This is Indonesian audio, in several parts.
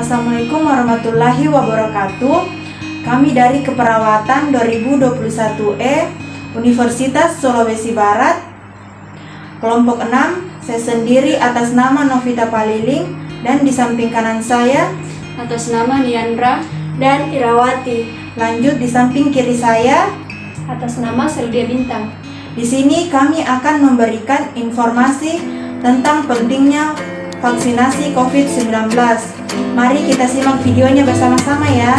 Assalamualaikum warahmatullahi wabarakatuh. Kami dari Keperawatan 2021E Universitas Sulawesi Barat, kelompok 6. Saya sendiri atas nama Novita Paliling, dan di samping kanan saya atas nama Niandra dan Irawati. Lanjut di samping kiri saya atas nama Seldia Bintang. Di sini kami akan memberikan informasi tentang pentingnya vaksinasi COVID-19. Mari kita simak videonya bersama-sama ya.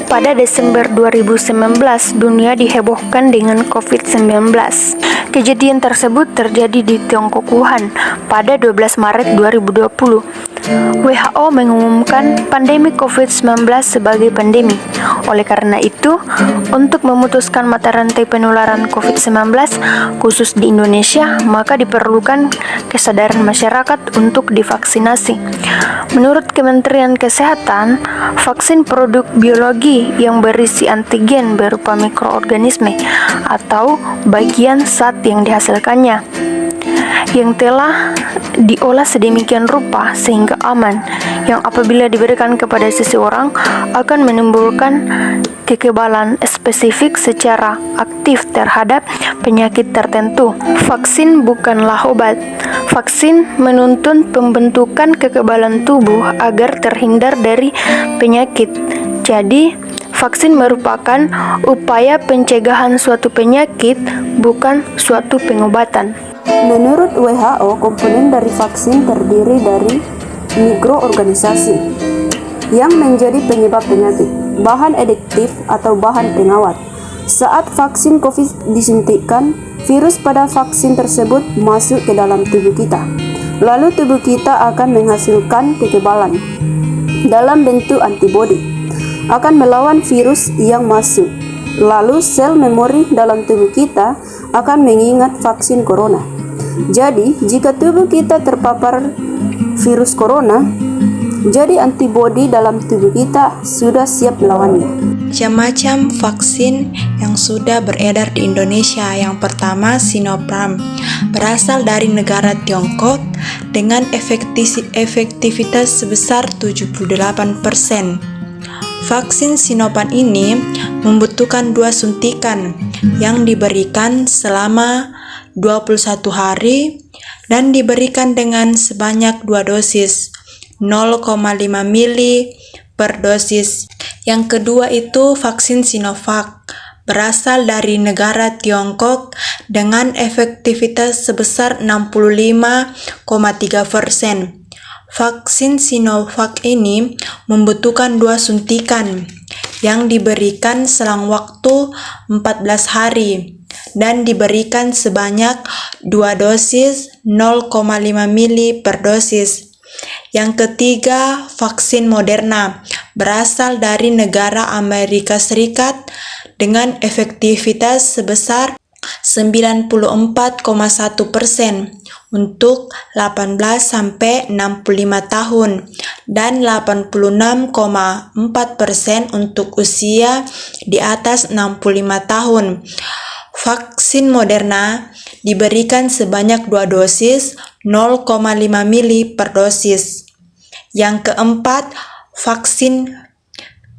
Pada Desember 2019, dunia dihebohkan dengan COVID-19. Kejadian tersebut terjadi di Tiongkok, Wuhan, pada 12 Maret 2020. WHO mengumumkan pandemi COVID-19 sebagai pandemi. Oleh karena itu, untuk memutuskan mata rantai penularan COVID-19 khusus di Indonesia, maka diperlukan kesadaran masyarakat untuk divaksinasi. Menurut Kementerian Kesehatan, vaksin produk biologi yang berisi antigen berupa mikroorganisme atau bagian zat yang dihasilkannya yang telah diolah sedemikian rupa sehingga aman, yang apabila diberikan kepada seseorang akan menimbulkan kekebalan spesifik secara aktif terhadap penyakit tertentu. Vaksin bukanlah obat. Vaksin menuntun pembentukan kekebalan tubuh agar terhindar dari penyakit. Jadi, vaksin merupakan upaya pencegahan suatu penyakit, bukan suatu pengobatan. Menurut WHO, komponen dari vaksin terdiri dari mikroorganisasi yang menjadi penyebab penyakit, bahan adiktif atau bahan pengawat. Saat vaksin COVID disuntikkan, virus pada vaksin tersebut masuk ke dalam tubuh kita. Lalu tubuh kita akan menghasilkan kekebalan dalam bentuk antibodi, akan melawan virus yang masuk. Lalu sel memori dalam tubuh kita akan mengingat vaksin corona. Jadi, jika tubuh kita terpapar virus corona, jadi antibodi dalam tubuh kita sudah siap melawannya. Macam-macam vaksin yang sudah beredar di Indonesia. Yang pertama, Sinopharm, berasal dari negara Tiongkok dengan efektivitas sebesar 78%. Vaksin Sinopharm ini membutuhkan 2 suntikan yang diberikan selama 21 hari dan diberikan dengan sebanyak 2 dosis, 0,5 mili per dosis. Yang kedua itu vaksin Sinovac, berasal dari negara Tiongkok dengan efektivitas sebesar 65,3%. Vaksin Sinovac ini membutuhkan 2 suntikan yang diberikan selang waktu 14 hari dan diberikan sebanyak 2 dosis, 0,5 mili per dosis. Yang ketiga, vaksin Moderna, berasal dari negara Amerika Serikat dengan efektivitas sebesar 94,1% untuk 18-65 tahun dan 86,4% untuk usia di atas 65 tahun. Vaksin Moderna diberikan sebanyak 2 dosis, 0,5 mili per dosis. Yang keempat, vaksin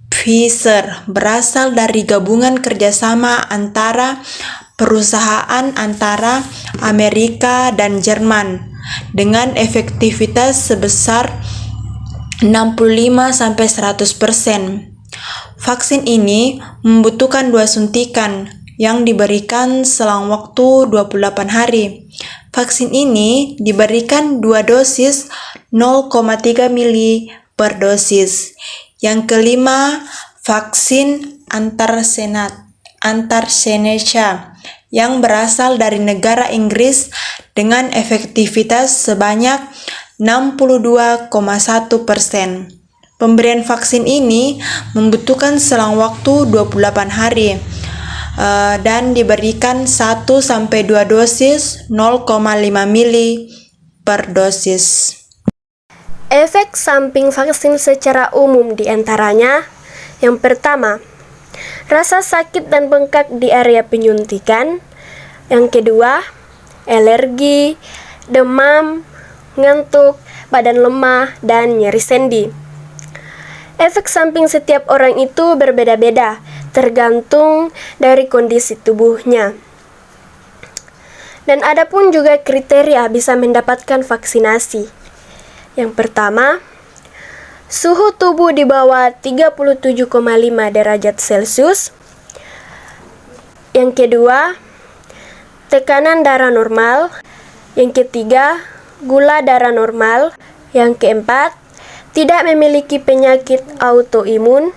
Pfizer, berasal dari gabungan kerjasama antara perusahaan antara Amerika dan Jerman dengan efektivitas sebesar 65-100%. Vaksin ini membutuhkan 2 suntikan yang diberikan selang waktu 28 hari. Vaksin ini diberikan 2 dosis, 0,3 mili per dosis. Yang kelima, vaksin AstraZeneca yang berasal dari negara Inggris dengan efektivitas sebanyak 62,1%. Pemberian vaksin ini membutuhkan selang waktu 28 hari dan diberikan 1-2 dosis, 0,5 mili per dosis. Efek samping vaksin secara umum diantaranya: yang pertama, rasa sakit dan bengkak di area penyuntikan. Yang kedua, alergi, demam, ngantuk, badan lemah, dan nyeri sendi. Efek samping setiap orang itu berbeda-beda, tergantung dari kondisi tubuhnya. Dan ada pun juga kriteria bisa mendapatkan vaksinasi. Yang pertama, suhu tubuh di bawah 37,5 derajat Celcius. Yang kedua, tekanan darah normal. Yang ketiga, gula darah normal. Yang keempat, tidak memiliki penyakit autoimun,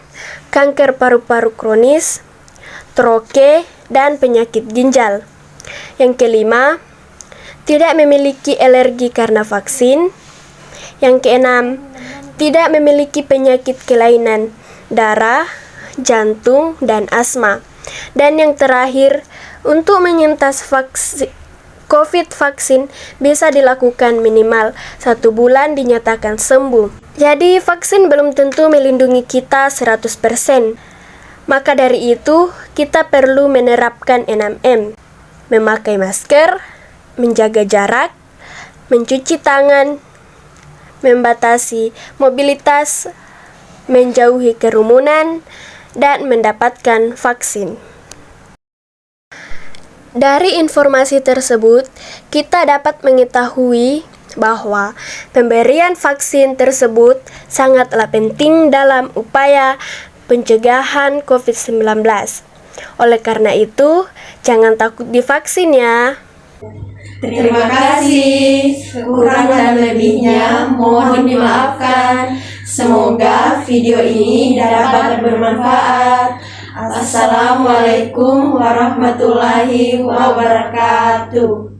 kanker paru-paru kronis, stroke, dan penyakit ginjal. Yang kelima, tidak memiliki alergi karena vaksin. Yang keenam, tidak memiliki penyakit kelainan darah, jantung, dan asma. Dan yang terakhir, untuk menyintas COVID vaksin bisa dilakukan minimal 1 bulan dinyatakan sembuh. Jadi vaksin belum tentu melindungi kita 100%. Maka dari itu, kita perlu menerapkan 6M. Memakai masker, menjaga jarak, mencuci tangan, membatasi mobilitas, menjauhi kerumunan, dan mendapatkan vaksin. Dari informasi tersebut, kita dapat mengetahui bahwa pemberian vaksin tersebut sangatlah penting dalam upaya pencegahan COVID-19. Oleh karena itu, jangan takut divaksin ya. Terima kasih. Kurang dan lebihnya mohon dimaafkan. Semoga video ini dapat bermanfaat. Assalamualaikum warahmatullahi wabarakatuh.